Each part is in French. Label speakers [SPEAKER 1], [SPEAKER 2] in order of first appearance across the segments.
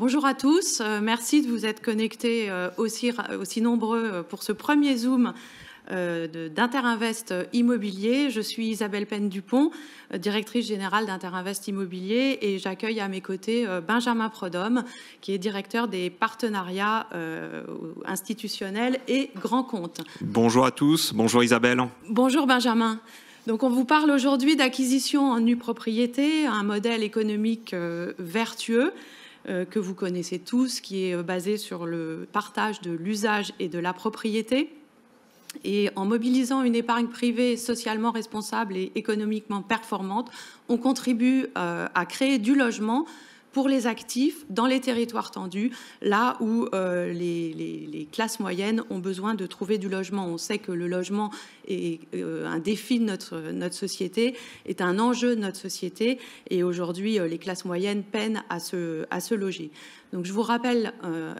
[SPEAKER 1] Bonjour à tous, merci de vous être connectés aussi nombreux pour ce premier Zoom d'Interinvest Immobilier. Je suis Isabelle Penne-Dupont, directrice générale d'Interinvest Immobilier, et j'accueille à mes côtés Benjamin Prodhomme, qui est directeur des partenariats institutionnels et grands comptes.
[SPEAKER 2] Bonjour à tous, bonjour Isabelle.
[SPEAKER 1] Bonjour Benjamin. Donc on vous parle aujourd'hui d'acquisition en nue propriété, un modèle économique vertueux que vous connaissez tous, qui est basé sur le partage de l'usage et de la propriété. Et en mobilisant une épargne privée socialement responsable et économiquement performante, on contribue à créer du logement pour les actifs dans les territoires tendus, là où les classes moyennes ont besoin de trouver du logement. On sait que le logement est un défi de notre société, est un enjeu de notre société, et aujourd'hui, les classes moyennes peinent à se loger. Donc, je vous rappelle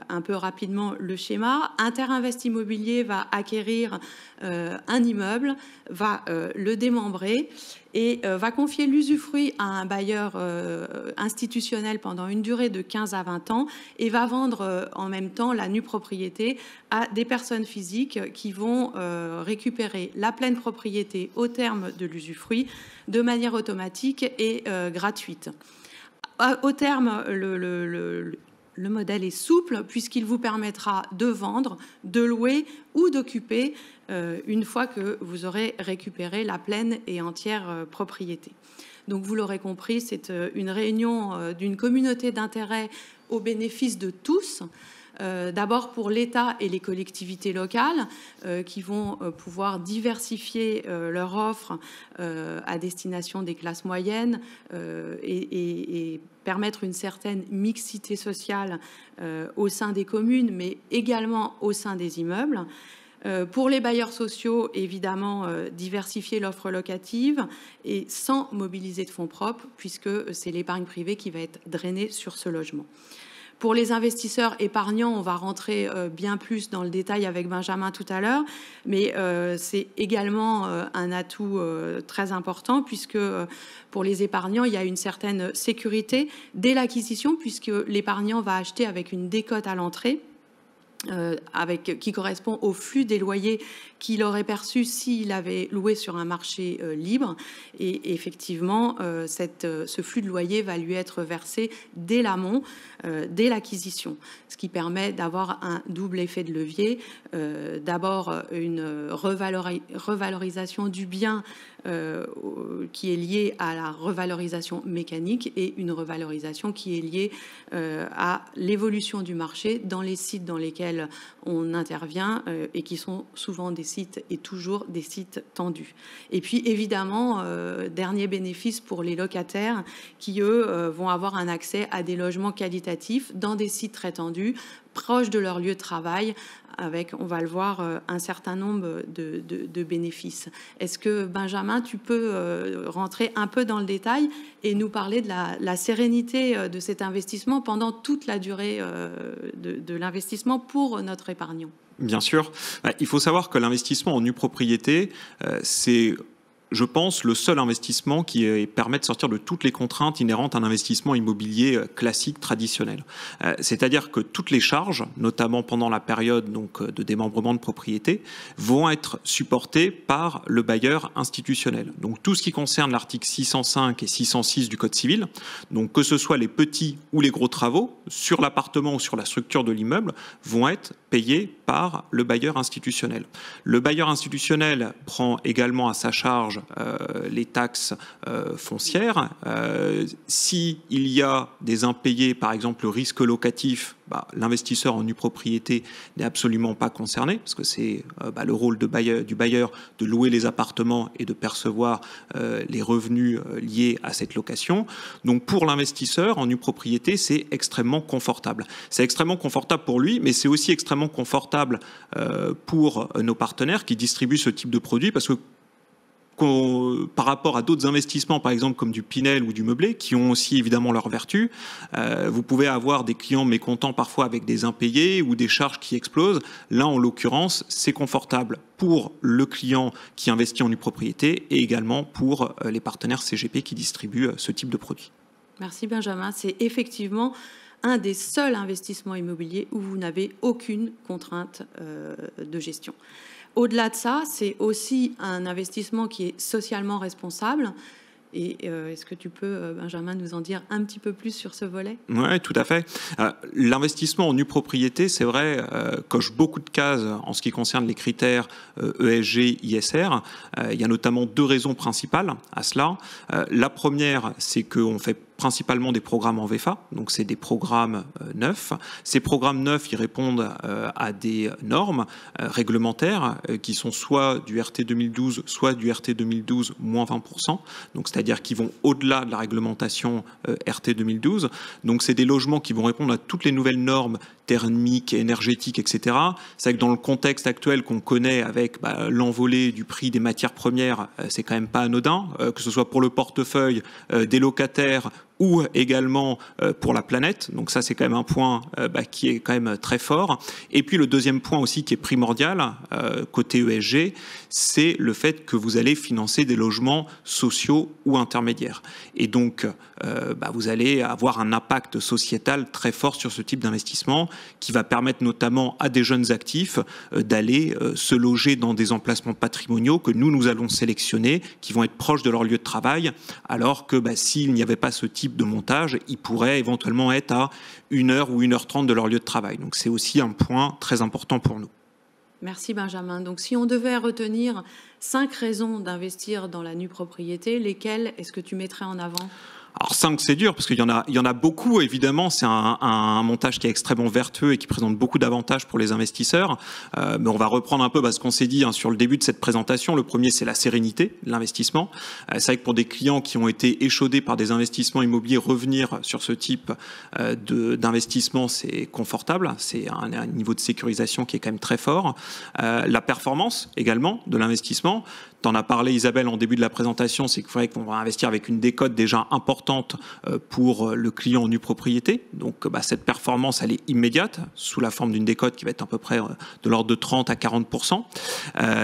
[SPEAKER 1] un peu rapidement le schéma. Interinvest Immobilier va acquérir un immeuble, va le démembrer et va confier l'usufruit à un bailleur institutionnel pendant une durée de 15 à 20 ans et va vendre en même temps la nue propriété à des personnes physiques qui vont récupérer la pleine propriété au terme de l'usufruit de manière automatique et gratuite. Au terme, le modèle est souple puisqu'il vous permettra de vendre, de louer ou d'occuper une fois que vous aurez récupéré la pleine et entière propriété. Donc vous l'aurez compris, c'est une réunion d'une communauté d'intérêt au bénéfice de tous. D'abord pour l'État et les collectivités locales qui vont pouvoir diversifier leur offre à destination des classes moyennes et permettre une certaine mixité sociale au sein des communes, mais également au sein des immeubles. Pour les bailleurs sociaux, évidemment, diversifier l'offre locative et sans mobiliser de fonds propres, puisque c'est l'épargne privée qui va être drainée sur ce logement. Pour les investisseurs épargnants, on va rentrer bien plus dans le détail avec Benjamin tout à l'heure, mais c'est également un atout très important puisque pour les épargnants, il y a une certaine sécurité dès l'acquisition puisque l'épargnant va acheter avec une décote à l'entrée. Qui correspond au flux des loyers qu'il aurait perçu s'il avait loué sur un marché libre. Et effectivement, ce flux de loyer va lui être versé dès l'amont, dès l'acquisition, ce qui permet d'avoir un double effet de levier. D'abord, une revalorisation du bien qui est liée à la revalorisation mécanique et une revalorisation qui est liée à l'évolution du marché dans les sites dans lesquels on intervient et qui sont souvent des sites et toujours des sites tendus. Et puis évidemment, dernier bénéfice pour les locataires qui, eux, vont avoir un accès à des logements qualitatifs dans des sites très tendus, proches de leur lieu de travail, avec, on va le voir, un certain nombre de bénéfices. Est-ce que, Benjamin, tu peux rentrer un peu dans le détail et nous parler de la sérénité de cet investissement pendant toute la durée de l'investissement pour notre épargnant?
[SPEAKER 2] Bien sûr. Il faut savoir que l'investissement en nue propriété, c'est, je pense, le seul investissement qui permet de sortir de toutes les contraintes inhérentes à un investissement immobilier classique, traditionnel. C'est-à-dire que toutes les charges, notamment pendant la période donc, de démembrement de propriété, vont être supportées par le bailleur institutionnel. Donc tout ce qui concerne l'article 605 et 606 du Code civil, donc que ce soit les petits ou les gros travaux, sur l'appartement ou sur la structure de l'immeuble, vont être payés par le bailleur institutionnel. Le bailleur institutionnel prend également à sa charge les taxes foncières. S'il y a des impayés, par exemple le risque locatif, l'investisseur en nue propriété n'est absolument pas concerné, parce que c'est le rôle du bailleur de louer les appartements et de percevoir les revenus liés à cette location. Donc pour l'investisseur en nue propriété, c'est extrêmement confortable. C'est extrêmement confortable pour lui, mais c'est aussi extrêmement confortable pour nos partenaires qui distribuent ce type de produit, parce que par rapport à d'autres investissements, par exemple comme du Pinel ou du meublé, qui ont aussi évidemment leurs vertus, vous pouvez avoir des clients mécontents parfois avec des impayés ou des charges qui explosent. Là, en l'occurrence, c'est confortable pour le client qui investit en nue propriété et également pour les partenaires CGP qui distribuent ce type de produit.
[SPEAKER 1] Merci Benjamin. C'est effectivement un des seuls investissements immobiliers où vous n'avez aucune contrainte de gestion. Au-delà de ça, c'est aussi un investissement qui est socialement responsable. Et est-ce que tu peux, Benjamin, nous en dire un petit peu plus sur ce volet ?
[SPEAKER 2] Oui, tout à fait. L'investissement en nue propriété, c'est vrai, coche beaucoup de cases en ce qui concerne les critères ESG, ISR. Il y a notamment 2 raisons principales à cela. La première, c'est qu'on fait principalement des programmes en VFA, donc c'est des programmes neufs. Ces programmes neufs, ils répondent à des normes réglementaires qui sont soit du RT 2012, soit du RT 2012 moins 20%, donc c'est-à-dire qui vont au-delà de la réglementation RT 2012. Donc c'est des logements qui vont répondre à toutes les nouvelles normes thermiques, énergétiques, etc. C'est vrai que dans le contexte actuel qu'on connaît avec l'envolée du prix des matières premières, c'est quand même pas anodin, que ce soit pour le portefeuille des locataires ou également pour la planète. Donc ça, c'est quand même un point qui est quand même très fort. Et puis le deuxième point aussi qui est primordial, côté ESG, c'est le fait que vous allez financer des logements sociaux ou intermédiaires. Et donc, vous allez avoir un impact sociétal très fort sur ce type d'investissement qui va permettre notamment à des jeunes actifs d'aller se loger dans des emplacements patrimoniaux que nous allons sélectionner, qui vont être proches de leur lieu de travail, alors que s'il n'y avait pas ce type de montage, ils pourraient éventuellement être à 1h ou 1h30 de leur lieu de travail. Donc c'est aussi un point très important pour nous.
[SPEAKER 1] Merci Benjamin. Donc si on devait retenir 5 raisons d'investir dans la nue propriété, lesquelles est-ce que tu mettrais en avant ?
[SPEAKER 2] Alors 5, c'est dur, parce qu'il y en a beaucoup, évidemment. C'est un montage qui est extrêmement vertueux et qui présente beaucoup d'avantages pour les investisseurs. Mais on va reprendre un peu ce qu'on s'est dit sur le début de cette présentation. Le premier, c'est la sérénité de l'investissement. C'est vrai que pour des clients qui ont été échaudés par des investissements immobiliers, revenir sur ce type d'investissement, c'est confortable. C'est un niveau de sécurisation qui est quand même très fort. La performance, également, de l'investissement. Tu en as parlé, Isabelle, en début de la présentation, c'est vrai qu'on va investir avec une décote déjà importante pour le client en nue propriété. Donc cette performance, elle est immédiate, sous la forme d'une décote qui va être à peu près de l'ordre de 30 à 40%.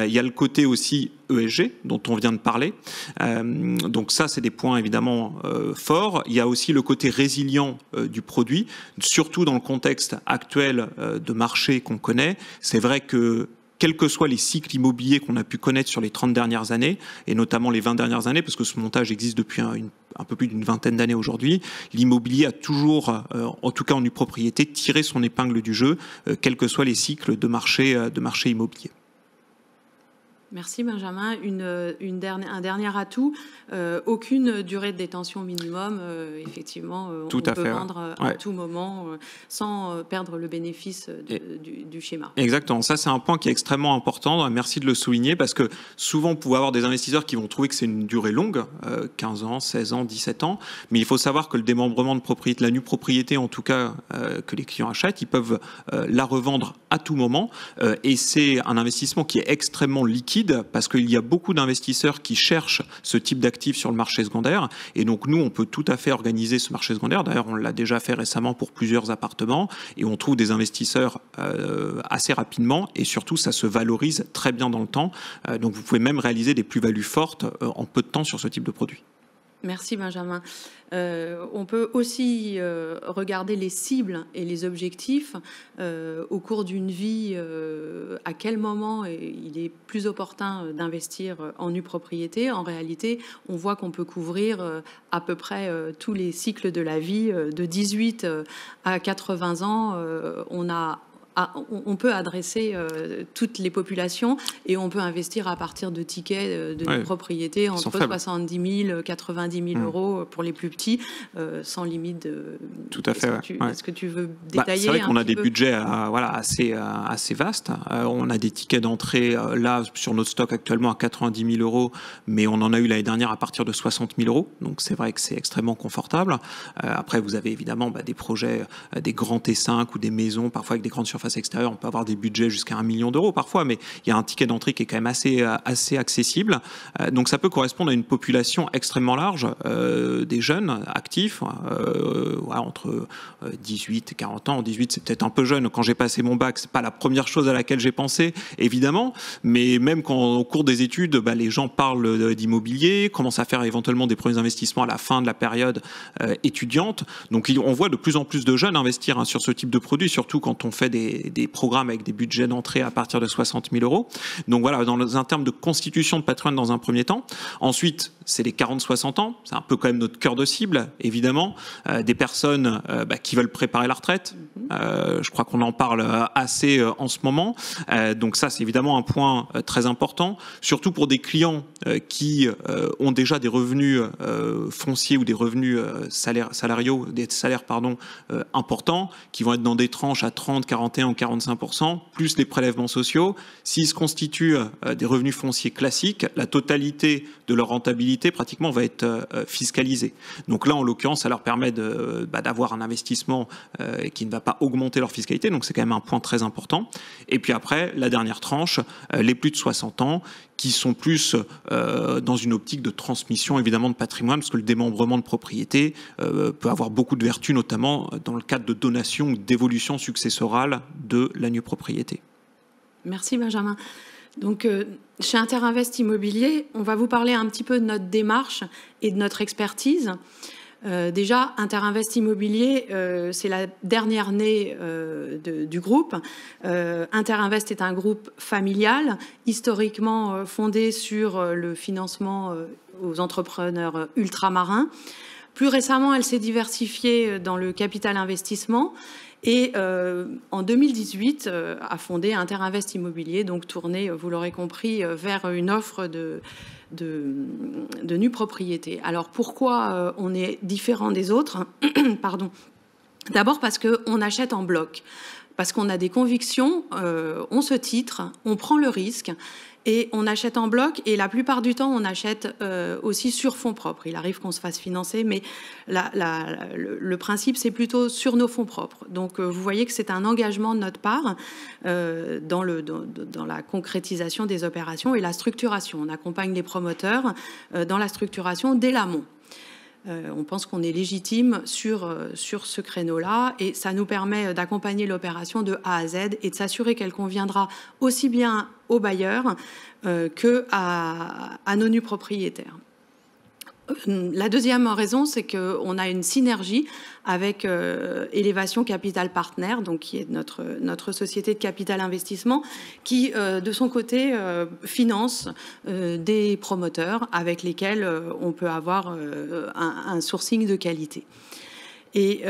[SPEAKER 2] Il y a le côté aussi ESG, dont on vient de parler. Donc ça, c'est des points évidemment forts. Il y a aussi le côté résilient du produit, surtout dans le contexte actuel de marché qu'on connaît. C'est vrai que quels que soient les cycles immobiliers qu'on a pu connaître sur les 30 dernières années, et notamment les 20 dernières années, parce que ce montage existe depuis un peu plus d'une vingtaine d'années aujourd'hui, l'immobilier a toujours, en tout cas en nue propriété, tiré son épingle du jeu, quels que soient les cycles de marché immobilier.
[SPEAKER 1] Merci Benjamin. Un dernier atout, aucune durée de détention minimum. Effectivement, on peut vendre à tout moment sans perdre le bénéfice du schéma.
[SPEAKER 2] Exactement. Ça, c'est un point qui est extrêmement important. Merci de le souligner parce que souvent, on peut avoir des investisseurs qui vont trouver que c'est une durée longue, 15 ans, 16 ans, 17 ans. Mais il faut savoir que le démembrement de propriété, la nue propriété en tout cas, que les clients achètent, ils peuvent la revendre à tout moment. Et c'est un investissement qui est extrêmement liquide, parce qu'il y a beaucoup d'investisseurs qui cherchent ce type d'actifs sur le marché secondaire. Et donc, nous, on peut tout à fait organiser ce marché secondaire. D'ailleurs, on l'a déjà fait récemment pour plusieurs appartements. Et on trouve des investisseurs assez rapidement. Et surtout, ça se valorise très bien dans le temps. Donc, vous pouvez même réaliser des plus-values fortes en peu de temps sur ce type de produit.
[SPEAKER 1] Merci Benjamin. On peut aussi regarder les cibles et les objectifs au cours d'une vie. À quel moment il est plus opportun d'investir en nue propriété? En réalité, on voit qu'on peut couvrir à peu près tous les cycles de la vie. De 18 à 80 ans, on peut adresser toutes les populations et on peut investir à partir de tickets de propriété entre 70 000 et 90 000 euros pour les plus petits, sans limite de...
[SPEAKER 2] Tout à fait.
[SPEAKER 1] Est-ce que tu veux détailler?
[SPEAKER 2] C'est vrai qu'on a des budgets assez vastes. On a des tickets d'entrée là sur notre stock actuellement à 90 000 euros, mais on en a eu l'année dernière à partir de 60 000 euros. Donc c'est vrai que c'est extrêmement confortable. Après, vous avez évidemment des projets, des grands T5 ou des maisons, parfois avec des grandes surfaces surface extérieure, on peut avoir des budgets jusqu'à 1 million d'euros parfois, mais il y a un ticket d'entrée qui est quand même assez accessible. Donc ça peut correspondre à une population extrêmement large, des jeunes actifs, entre 18 et 40 ans. 18, c'est peut-être un peu jeune. Quand j'ai passé mon bac, c'est pas la première chose à laquelle j'ai pensé, évidemment, mais même quand au cours des études, les gens parlent d'immobilier, commencent à faire éventuellement des premiers investissements à la fin de la période étudiante. Donc on voit de plus en plus de jeunes investir sur ce type de produit, surtout quand on fait des programmes avec des budgets d'entrée à partir de 60 000 euros. Donc voilà, dans un terme de constitution de patrimoine dans un premier temps. Ensuite, c'est les 40-60 ans, c'est un peu quand même notre cœur de cible, évidemment. Des personnes qui veulent préparer la retraite. Je crois qu'on en parle assez en ce moment. Donc ça, c'est évidemment un point très important, surtout pour des clients qui ont déjà des revenus fonciers ou des revenus salariaux, des salaires importants, qui vont être dans des tranches à 30, 41 ou 45%, plus les prélèvements sociaux. S'ils se constituent des revenus fonciers classiques, la totalité de leur rentabilité pratiquement va être fiscalisée. Donc là, en l'occurrence, ça leur permet d'avoir un investissement qui ne va pas augmenter leur fiscalité. Donc c'est quand même un point très important. Et puis après, la dernière tranche, les plus de 60 ans, qui sont plus dans une optique de transmission évidemment de patrimoine, parce que le démembrement de propriété peut avoir beaucoup de vertus, notamment dans le cadre de donation ou d'évolution successorale de la nue propriété.
[SPEAKER 1] Merci Benjamin. Donc chez Interinvest Immobilier, on va vous parler un petit peu de notre démarche et de notre expertise. Déjà, Interinvest Immobilier, c'est la dernière née du groupe. Interinvest est un groupe familial, historiquement fondé sur le financement aux entrepreneurs ultramarins. Plus récemment, elle s'est diversifiée dans le capital investissement et en 2018 a fondé Interinvest Immobilier, donc tourné, vous l'aurez compris, vers une offre de nue propriété. Alors pourquoi on est différent des autres? Pardon. D'abord parce qu'on achète en bloc, parce qu'on a des convictions, on se titre, on prend le risque et on achète en bloc, et la plupart du temps on achète aussi sur fonds propres. Il arrive qu'on se fasse financer, mais le principe c'est plutôt sur nos fonds propres. Donc vous voyez que c'est un engagement de notre part dans la concrétisation des opérations et la structuration. On accompagne les promoteurs dans la structuration dès l'amont. On pense qu'on est légitime sur ce créneau-là, et ça nous permet d'accompagner l'opération de A à Z et de s'assurer qu'elle conviendra aussi bien aux bailleurs qu'à nos nus propriétaires. La deuxième raison, c'est qu'on a une synergie avec Élévation Capital Partner, donc qui est notre société de capital investissement, qui de son côté finance des promoteurs avec lesquels on peut avoir un sourcing de qualité. Et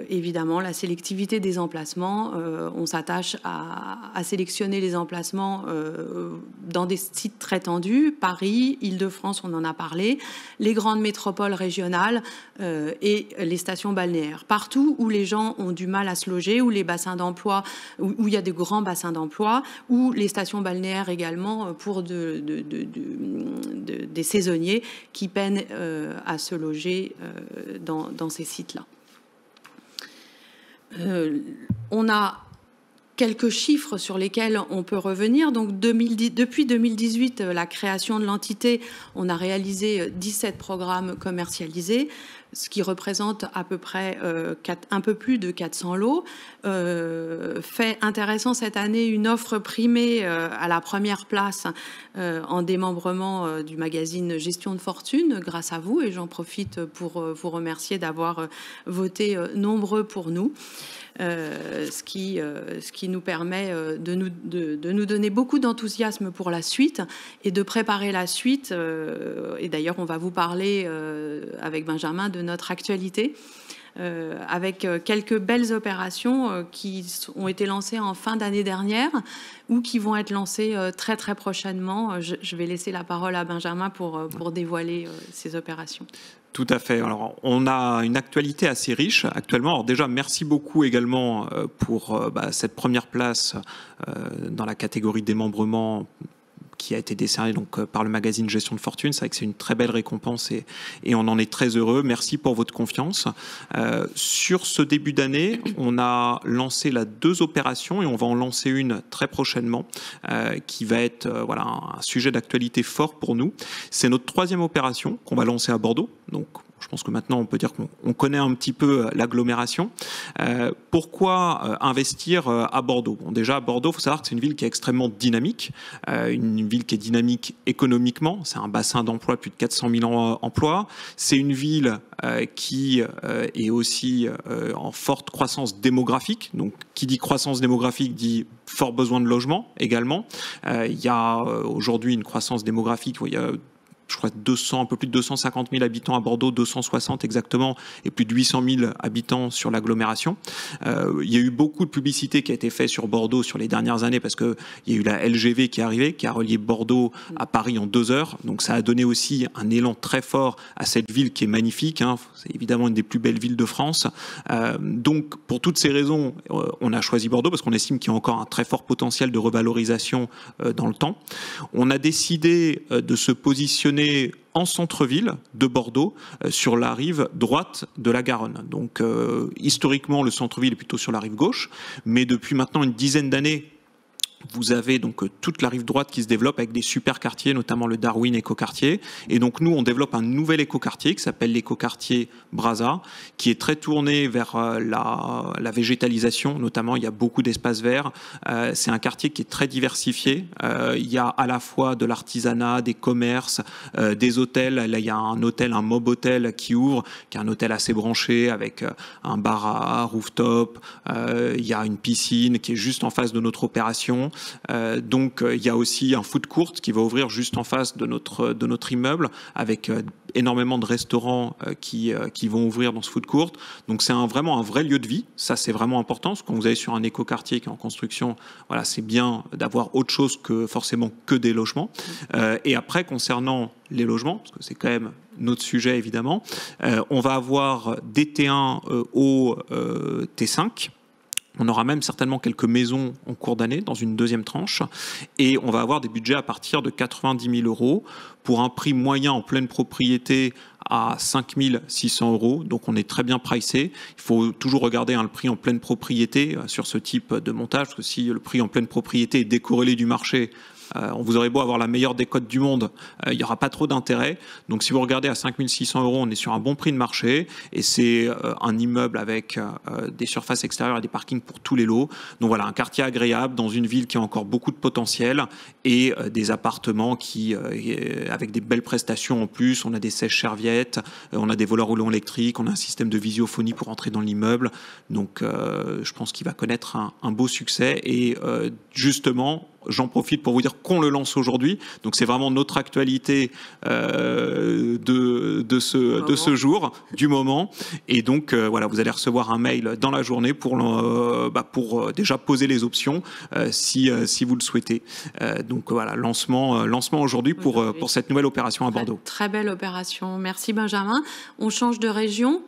[SPEAKER 1] évidemment, la sélectivité des emplacements, on s'attache à sélectionner les emplacements dans des sites très tendus, Paris, Île-de-France, on en a parlé, les grandes métropoles régionales et les stations balnéaires. Partout où les gens ont du mal à se loger, où les bassins d'emploi, où il y a de grands bassins d'emploi, ou les stations balnéaires également pour des saisonniers qui peinent à se loger dans ces sites-là. On a quelques chiffres sur lesquels on peut revenir. Donc depuis 2018, la création de l'entité, on a réalisé 17 programmes commercialisés, ce qui représente à peu près un peu plus de 400 lots. Fait intéressant cette année, une offre primée à la première place en démembrement du magazine Gestion de Fortune, grâce à vous, et j'en profite pour vous remercier d'avoir voté nombreux pour nous. Ce qui nous permet de nous donner beaucoup d'enthousiasme pour la suite et de préparer la suite. Et d'ailleurs, on va vous parler avec Benjamin de notre actualité, avec quelques belles opérations qui ont été lancées en fin d'année dernière ou qui vont être lancées très très prochainement. Je vais laisser la parole à Benjamin pour dévoiler ces opérations.
[SPEAKER 2] Tout à fait. Alors, on a une actualité assez riche actuellement. Alors déjà, merci beaucoup également pour cette première place dans la catégorie démembrement qui a été décerné donc par le magazine Gestion de Fortune. C'est vrai que c'est une très belle récompense et on en est très heureux. Merci pour votre confiance. Sur ce début d'année, on a lancé 2 opérations et on va en lancer une très prochainement qui va être un sujet d'actualité fort pour nous. C'est notre 3e opération qu'on va lancer à Bordeaux. Donc, je pense que maintenant, on peut dire qu'on connaît un petit peu l'agglomération. Pourquoi investir à Bordeaux? Bon, déjà, à Bordeaux, il faut savoir que c'est une ville qui est extrêmement dynamique, une ville qui est dynamique économiquement. C'est un bassin d'emploi, plus de 400 000 emplois. C'est une ville qui est aussi en forte croissance démographique. Donc, qui dit croissance démographique dit fort besoin de logement également. Il y a aujourd'hui une croissance démographique où il y a je crois un peu plus de 250 000 habitants à Bordeaux, 260 exactement, et plus de 800 000 habitants sur l'agglomération. Il y a eu beaucoup de publicité qui a été faite sur Bordeaux sur les dernières années parce qu'il y a eu la LGV qui est arrivée, qui a relié Bordeaux à Paris en 2 heures. Donc ça a donné aussi un élan très fort à cette ville qui est magnifique. C'est évidemment une des plus belles villes de France. Donc pour toutes ces raisons, on a choisi Bordeaux parce qu'on estime qu'il y a encore un très fort potentiel de revalorisation dans le temps. On a décidé de se positionner en centre-ville de Bordeaux, sur la rive droite de la Garonne. Donc historiquement, le centre-ville est plutôt sur la rive gauche, mais depuis maintenant une dizaine d'années, vous avez donc toute la rive droite qui se développe avec des super quartiers, notamment le Darwin écoquartier. Et donc nous, on développe un nouvel écoquartier qui s'appelle l'écoquartier Brazza, qui est très tourné vers la végétalisation. Notamment, il y a beaucoup d'espaces verts. C'est un quartier qui est très diversifié. Il y a à la fois de l'artisanat, des commerces, des hôtels. Là, il y a un hôtel, un Mob Hotel qui ouvre, qui est un hôtel assez branché avec un bar à rooftop. Il y a une piscine qui est juste en face de notre opération. Donc il y a aussi un food court qui va ouvrir juste en face de notre immeuble avec énormément de restaurants qui vont ouvrir dans ce food court. Donc c'est vraiment un vrai lieu de vie. Ça, c'est vraiment important. Parce que quand vous allez sur un écoquartier qui est en construction, voilà, c'est bien d'avoir autre chose que forcément que des logements. Et après, concernant les logements, parce que c'est quand même notre sujet évidemment, on va avoir des T1 au T5. On aura même certainement quelques maisons en cours d'année dans une 2e tranche et on va avoir des budgets à partir de 90 000 € pour un prix moyen en pleine propriété à 5 600 €. Donc on est très bien pricé. Il faut toujours regarder le prix en pleine propriété sur ce type de montage, parce que si le prix en pleine propriété est décorrélé du marché, on vous aurait beau avoir la meilleure décote du monde, il n'y aura pas trop d'intérêt. Donc si vous regardez à 5 600 €, on est sur un bon prix de marché et c'est un immeuble avec des surfaces extérieures et des parkings pour tous les lots. Donc voilà, un quartier agréable dans une ville qui a encore beaucoup de potentiel et des appartements avec des belles prestations en plus. On a des sèches-serviettes, on a des voleurs roulants électriques, on a un système de visiophonie pour entrer dans l'immeuble. Donc je pense qu'il va connaître un beau succès et justement, j'en profite pour vous dire qu'on le lance aujourd'hui. Donc c'est vraiment notre actualité de ce jour, du moment. Et donc voilà, vous allez recevoir un mail dans la journée pour déjà poser les options si vous le souhaitez. Donc voilà, lancement aujourd'hui pour cette nouvelle opération à Bordeaux.
[SPEAKER 1] Très belle opération. Merci Benjamin. On change de région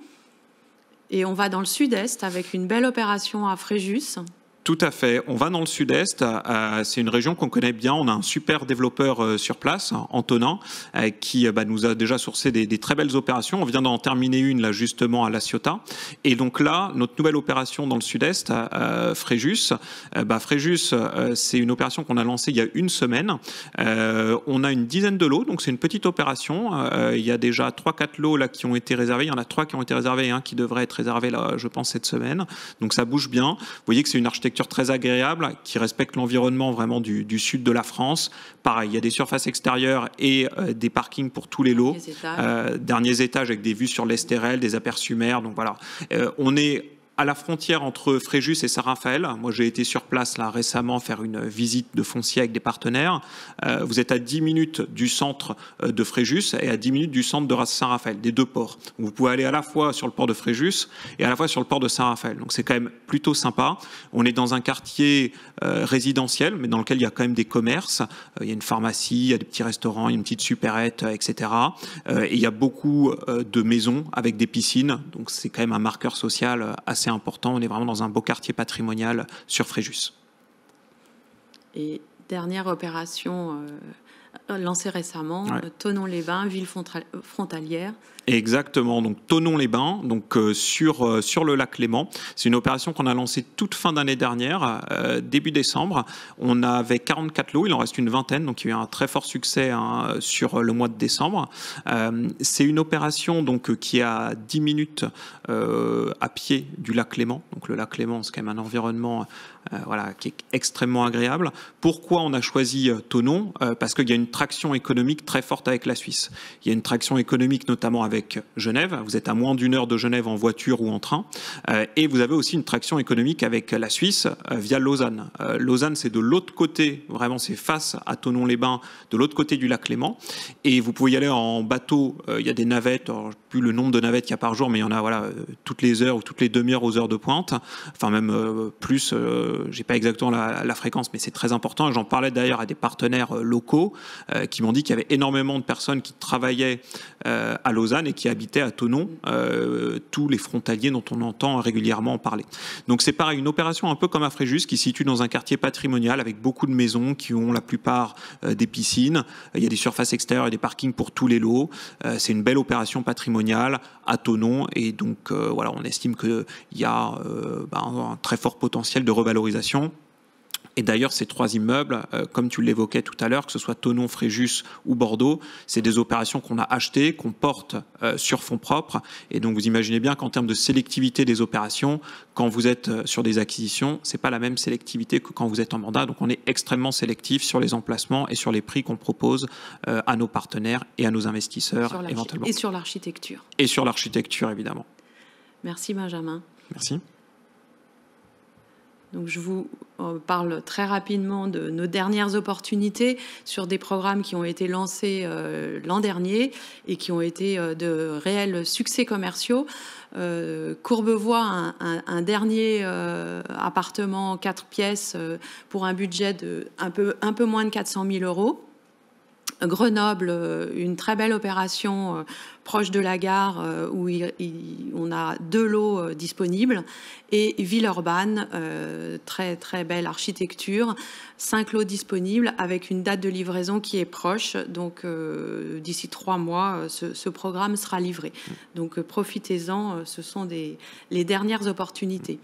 [SPEAKER 1] et on va dans le sud-est avec une belle opération à Fréjus.
[SPEAKER 2] Tout à fait. On va dans le sud-est. C'est une région qu'on connaît bien. On a un super développeur sur place, Antonin, qui nous a déjà sourcé des très belles opérations. On vient d'en terminer une là justement à La Ciotat. Et donc là, notre nouvelle opération dans le sud-est, Fréjus. Fréjus, c'est une opération qu'on a lancée il y a une semaine. On a une dizaine de lots, donc c'est une petite opération. Il y a déjà 3-4 lots là qui ont été réservés. Il y en a 3 qui ont été réservés et un qui devrait être réservé là, je pense, cette semaine. Donc ça bouge bien. Vous voyez que c'est une architecture très agréable, qui respecte l'environnement vraiment du sud de la France. Pareil, il y a des surfaces extérieures et des parkings pour tous les lots. Derniers étages avec des vues sur l'Estérel, des aperçus mer. Donc voilà, on est à la frontière entre Fréjus et Saint-Raphaël. Moi, j'ai été sur place là récemment faire une visite de foncier avec des partenaires. Vous êtes à 10 minutes du centre de Fréjus et à 10 minutes du centre de Saint-Raphaël, des 2 ports. Vous pouvez aller à la fois sur le port de Fréjus et à la fois sur le port de Saint-Raphaël. Donc c'est quand même plutôt sympa. On est dans un quartier résidentiel, mais dans lequel il y a quand même des commerces. Il y a une pharmacie, il y a des petits restaurants, il y a une petite supérette, etc. Et il y a beaucoup de maisons avec des piscines. Donc c'est quand même un marqueur social assez important. On est vraiment dans un beau quartier patrimonial sur Fréjus.
[SPEAKER 1] Et dernière opération lancé récemment, Thonon-les-Bains, ville frontalière.
[SPEAKER 2] Exactement, donc Thonon-les-Bains, donc sur le lac Léman. C'est une opération qu'on a lancée toute fin d'année dernière, début décembre. On avait 44 lots, il en reste une vingtaine, donc il y a eu un très fort succès sur le mois de décembre. C'est une opération donc qui est à 10 minutes à pied du lac Léman. Donc le lac Léman, c'est quand même un environnement qui est extrêmement agréable. Pourquoi on a choisi Thonon ? Parce qu'il y a une traction économique très forte avec la Suisse. Il y a une traction économique notamment avec Genève. Vous êtes à moins d'1 heure de Genève en voiture ou en train. Et vous avez aussi une traction économique avec la Suisse via Lausanne. Lausanne, c'est de l'autre côté, vraiment c'est face à Thonon-les-Bains, de l'autre côté du lac Léman. Et vous pouvez y aller en bateau. Il y a des navettes, alors, plus le nombre de navettes qu'il y a par jour, mais il y en a toutes les heures ou toutes les demi-heures aux heures de pointe. Enfin même plus, j'ai pas exactement la fréquence, mais c'est très important. J'en parlais d'ailleurs à des partenaires locaux qui m'ont dit qu'il y avait énormément de personnes qui travaillaient à Lausanne et qui habitaient à Thonon, tous les frontaliers dont on entend régulièrement en parler. Donc c'est pareil, une opération un peu comme à Fréjus, qui se situe dans un quartier patrimonial avec beaucoup de maisons qui ont la plupart des piscines. Il y a des surfaces extérieures et des parkings pour tous les lots. C'est une belle opération patrimoniale à Thonon et donc on estime qu'il y a un très fort potentiel de revalorisation. Et d'ailleurs, ces 3 immeubles, comme tu l'évoquais tout à l'heure, que ce soit Thonon, Fréjus ou Bordeaux, c'est des opérations qu'on a achetées, qu'on porte sur fonds propres. Et donc, vous imaginez bien qu'en termes de sélectivité des opérations, quand vous êtes sur des acquisitions, c'est pas la même sélectivité que quand vous êtes en mandat. Donc, on est extrêmement sélectif sur les emplacements et sur les prix qu'on propose à nos partenaires et à nos investisseurs éventuellement.
[SPEAKER 1] Et sur l'architecture.
[SPEAKER 2] Et sur l'architecture, évidemment.
[SPEAKER 1] Merci, Benjamin.
[SPEAKER 2] Merci.
[SPEAKER 1] Donc je vous parle très rapidement de nos dernières opportunités sur des programmes qui ont été lancés l'an dernier et qui ont été de réels succès commerciaux. Courbevoie, un dernier appartement 4 pièces pour un budget de un peu moins de 400 000 €. Grenoble, une très belle opération proche de la gare où on a 2 lots disponibles, et Villeurbanne, très très belle architecture, 5 lots disponibles avec une date de livraison qui est proche, donc d'ici 3 mois ce programme sera livré. Donc profitez-en, ce sont les dernières opportunités.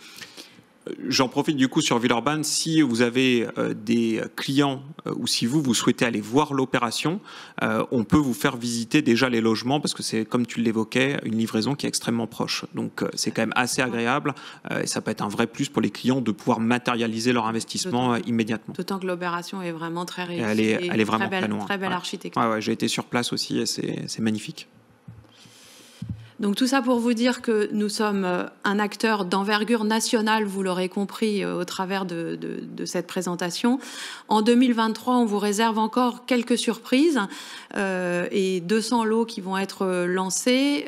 [SPEAKER 2] J'en profite du coup sur Villeurbanne. Si vous avez des clients ou si vous souhaitez aller voir l'opération, on peut vous faire visiter déjà les logements parce que c'est, comme tu l'évoquais, une livraison qui est extrêmement proche. Donc c'est quand même assez agréable et ça peut être un vrai plus pour les clients de pouvoir matérialiser leur investissement immédiatement.
[SPEAKER 1] D'autant que l'opération est vraiment très réussie.
[SPEAKER 2] Elle est vraiment
[SPEAKER 1] très belle architecture.
[SPEAKER 2] Ouais, j'ai été sur place aussi et c'est magnifique.
[SPEAKER 1] Donc tout ça pour vous dire que nous sommes un acteur d'envergure nationale, vous l'aurez compris au travers de cette présentation. En 2023, on vous réserve encore quelques surprises et 200 lots qui vont être lancés,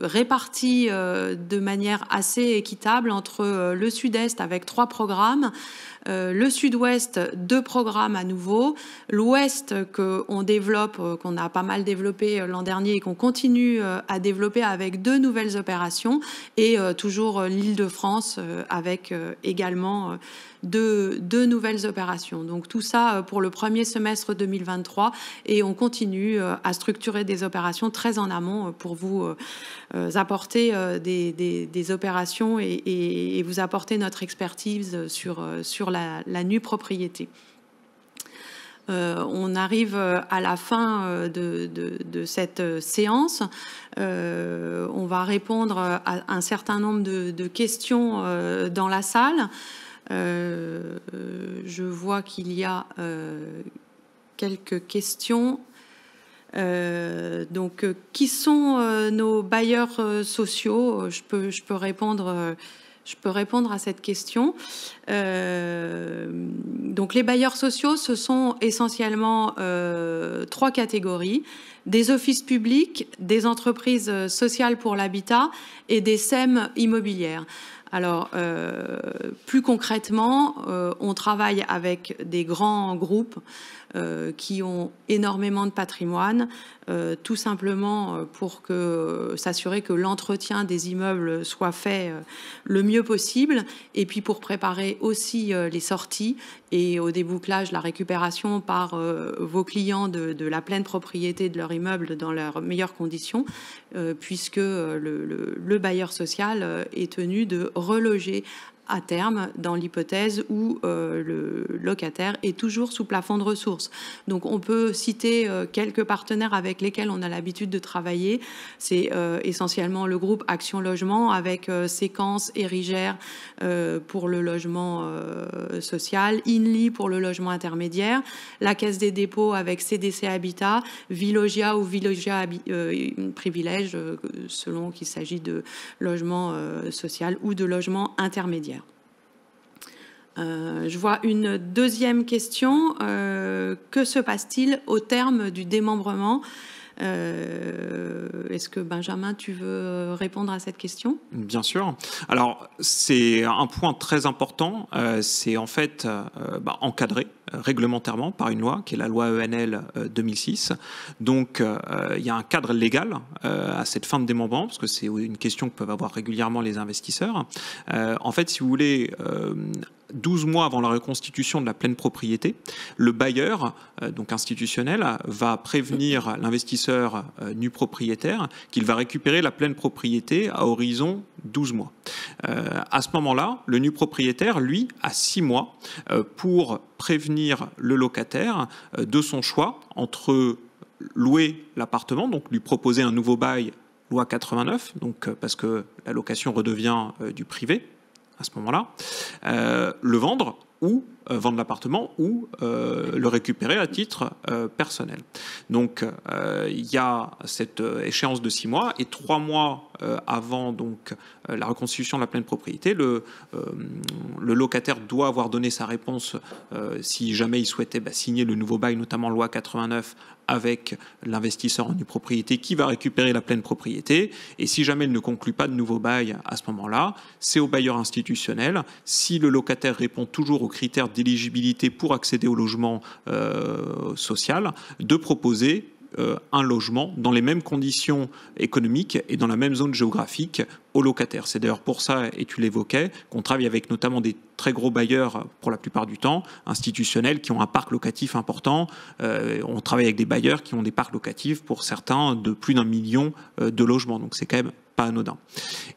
[SPEAKER 1] répartis de manière assez équitable entre le Sud-Est avec 3 programmes, le Sud-Ouest, 2 programmes à nouveau, l'Ouest qu'on développe, qu'on a pas mal développé l'an dernier et qu'on continue à développer avec 2 nouvelles opérations, et toujours l'Île-de-France avec également 2 nouvelles opérations. Donc tout ça pour le premier semestre 2023, et on continue à structurer des opérations très en amont pour vous apporter des opérations et vous apporter notre expertise sur la nue propriété. On arrive à la fin de cette séance. On va répondre à un certain nombre de questions dans la salle. Je vois qu'il y a quelques questions. Donc, qui sont nos bailleurs sociaux ? Je peux répondre à cette question. Donc, les bailleurs sociaux, ce sont essentiellement 3 catégories: des offices publics, des entreprises sociales pour l'habitat et des SEM immobilières. Alors, plus concrètement, on travaille avec des grands groupes qui ont énormément de patrimoine, tout simplement pour s'assurer que l'entretien des immeubles soit fait le mieux possible, et puis pour préparer aussi les sorties et au débouclage, la récupération par vos clients de la pleine propriété de leur immeuble dans leurs meilleures conditions, puisque le bailleur social est tenu de reloger à terme dans l'hypothèse où le locataire est toujours sous plafond de ressources. Donc on peut citer quelques partenaires avec lesquels on a l'habitude de travailler. C'est essentiellement le groupe Action Logement avec Séquence, Érigère pour le logement social, INLI pour le logement intermédiaire, la Caisse des dépôts avec CDC Habitat, Villogia ou Villogia Privilège selon qu'il s'agit de logement social ou de logement intermédiaire. Je vois une deuxième question. Que se passe-t-il au terme du démembrement ? Est-ce que Benjamin, tu veux répondre à cette question ?
[SPEAKER 2] Bien sûr. Alors, c'est un point très important. C'est en fait encadré réglementairement par une loi qui est la loi ENL 2006. Donc, il y a un cadre légal à cette fin de démembrement, parce que c'est une question que peuvent avoir régulièrement les investisseurs. En fait, si vous voulez... 12 mois avant la reconstitution de la pleine propriété, le bailleur, donc institutionnel, va prévenir l'investisseur nu propriétaire qu'il va récupérer la pleine propriété à horizon 12 mois. À ce moment-là, le nu propriétaire, lui, a 6 mois pour prévenir le locataire de son choix entre louer l'appartement, donc lui proposer un nouveau bail, loi 89, donc parce que la location redevient du privé, à ce moment-là, le vendre ou vendre l'appartement ou le récupérer à titre personnel. Donc, il y a cette échéance de 6 mois et 3 mois avant donc, la reconstitution de la pleine propriété, le locataire doit avoir donné sa réponse si jamais il souhaitait signer le nouveau bail, notamment loi 89, avec l'investisseur en nue propriété qui va récupérer la pleine propriété. Et si jamais il ne conclut pas de nouveau bail à ce moment-là, c'est au bailleur institutionnel, si le locataire répond toujours aux critères d'éligibilité pour accéder au logement social, de proposer un logement dans les mêmes conditions économiques et dans la même zone géographique aux locataires. C'est d'ailleurs pour ça, et tu l'évoquais, qu'on travaille avec notamment des très gros bailleurs, pour la plupart du temps, institutionnels, qui ont un parc locatif important. On travaille avec des bailleurs qui ont des parcs locatifs, pour certains, de plus d'1 million de logements. Donc c'est quand même pas anodin.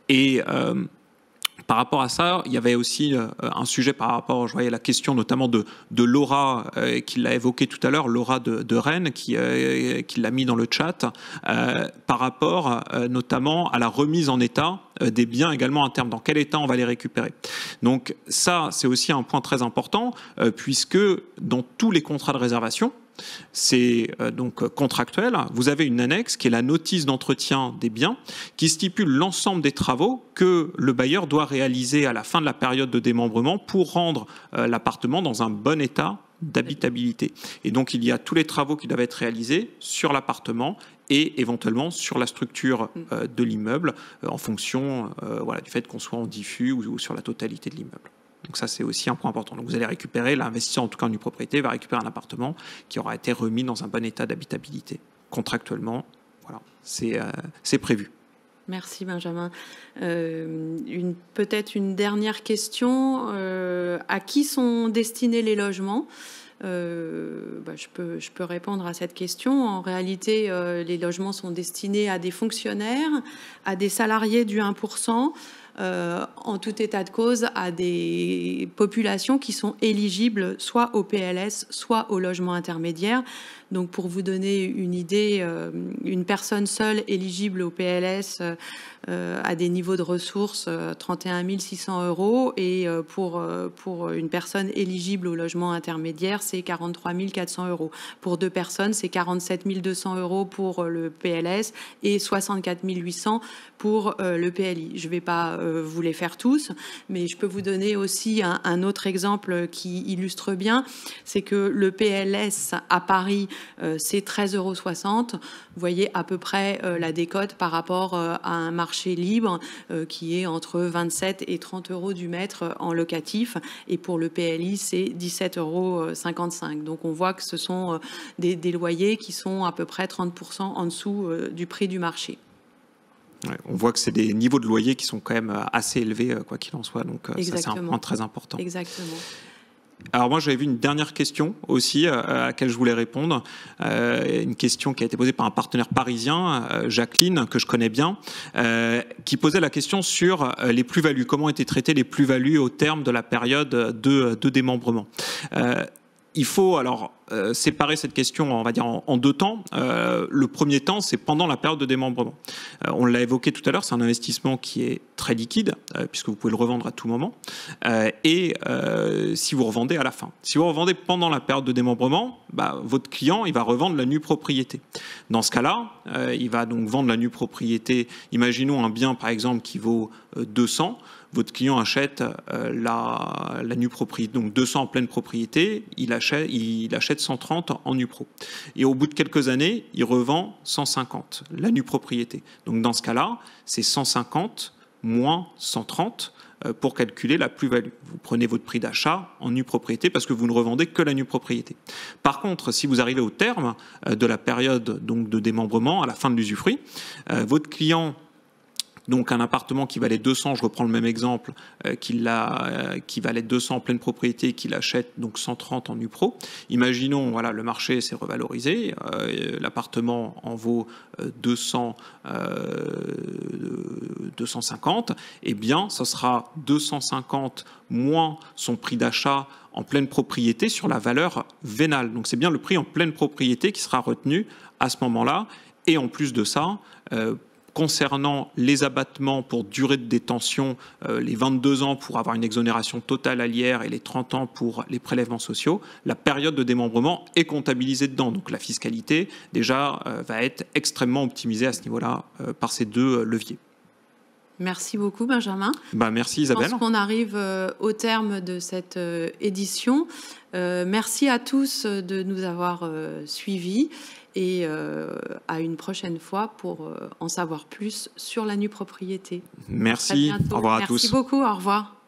[SPEAKER 2] Et... par rapport à ça, il y avait aussi un sujet par rapport, je voyais la question notamment de Laura, qui l'a évoqué tout à l'heure, Laura de Rennes, qui l'a mis dans le chat, par rapport notamment à la remise en état des biens également en termes dans quel état on va les récupérer. Donc ça, c'est aussi un point très important, puisque dans tous les contrats de réservation, c'est donc contractuel, vous avez une annexe qui est la notice d'entretien des biens qui stipule l'ensemble des travaux que le bailleur doit réaliser à la fin de la période de démembrement pour rendre l'appartement dans un bon état d'habitabilité. Et donc il y a tous les travaux qui doivent être réalisés sur l'appartement et éventuellement sur la structure de l'immeuble en fonction du fait qu'on soit en diffus ou sur la totalité de l'immeuble. Donc ça, c'est aussi un point important. Donc vous allez récupérer, l'investisseur en tout cas en nue propriété va récupérer un appartement qui aura été remis dans un bon état d'habitabilité. Contractuellement, voilà, c'est prévu.
[SPEAKER 1] Merci Benjamin. Peut-être une dernière question. À qui sont destinés les logements ? Je peux répondre à cette question. En réalité, les logements sont destinés à des fonctionnaires, à des salariés du 1%, en tout état de cause à des populations qui sont éligibles soit au PLS, soit au logement intermédiaire. Donc pour vous donner une idée, une personne seule éligible au PLS a des niveaux de ressources 31 600 € et pour une personne éligible au logement intermédiaire, c'est 43 400 €. Pour 2 personnes, c'est 47 200 € pour le PLS et 64 800 pour le PLI. Je ne vais pas vous les faire tous, mais je peux vous donner aussi un autre exemple qui illustre bien, c'est que le PLS à Paris c'est 13,60 €. Vous voyez à peu près la décote par rapport à un marché libre qui est entre 27 et 30 € du mètre en locatif. Et pour le PLI, c'est 17,55 €. Donc on voit que ce sont des loyers qui sont à peu près 30% en dessous du prix du marché.
[SPEAKER 2] Ouais, on voit que c'est des niveaux de loyer qui sont quand même assez élevés, quoi qu'il en soit. Donc ça, c'est un point très important.
[SPEAKER 1] Exactement.
[SPEAKER 2] Alors moi, j'avais vu une dernière question aussi à laquelle je voulais répondre. Une question qui a été posée par un partenaire parisien, Jacqueline, que je connais bien, qui posait la question sur les plus-values. Comment étaient traitées les plus-values au terme de la période de démembrement. Il faut alors séparer cette question, on va dire, en deux temps. Le premier temps, c'est pendant la période de démembrement. On l'a évoqué tout à l'heure, c'est un investissement qui est très liquide, puisque vous pouvez le revendre à tout moment, et si vous revendez à la fin. Si vous revendez pendant la période de démembrement, votre client, il va revendre la nue propriété. Dans ce cas-là, il va donc vendre la nue propriété. Imaginons un bien, par exemple, qui vaut 200. Votre client achète la nue propriété, donc 200 en pleine propriété, il achète 130 en nue pro. Et au bout de quelques années, il revend 150, la nue propriété. Donc dans ce cas-là, c'est 150 moins 130 pour calculer la plus-value. Vous prenez votre prix d'achat en nue propriété parce que vous ne revendez que la nue propriété. Par contre, si vous arrivez au terme de la période donc, de démembrement, à la fin de l'usufruit, votre client... Donc un appartement qui valait 200, je reprends le même exemple, qui valait 200 en pleine propriété, qu'il achète donc 130 en nupro. Imaginons, voilà, le marché s'est revalorisé, l'appartement en vaut 250, eh bien, ce sera 250 moins son prix d'achat en pleine propriété sur la valeur vénale. Donc c'est bien le prix en pleine propriété qui sera retenu à ce moment-là. Et en plus de ça, concernant les abattements pour durée de détention, les 22 ans pour avoir une exonération totale à l'IR et les 30 ans pour les prélèvements sociaux, la période de démembrement est comptabilisée dedans. Donc la fiscalité, déjà, va être extrêmement optimisée à ce niveau-là par ces deux leviers.
[SPEAKER 1] Merci beaucoup, Benjamin.
[SPEAKER 2] Merci, Isabelle.
[SPEAKER 1] Je pense qu'on arrive au terme de cette édition. Merci à tous de nous avoir suivis. Et à une prochaine fois pour en savoir plus sur la nue propriété.
[SPEAKER 2] Merci. Au revoir à tous.
[SPEAKER 1] Merci beaucoup. Au revoir.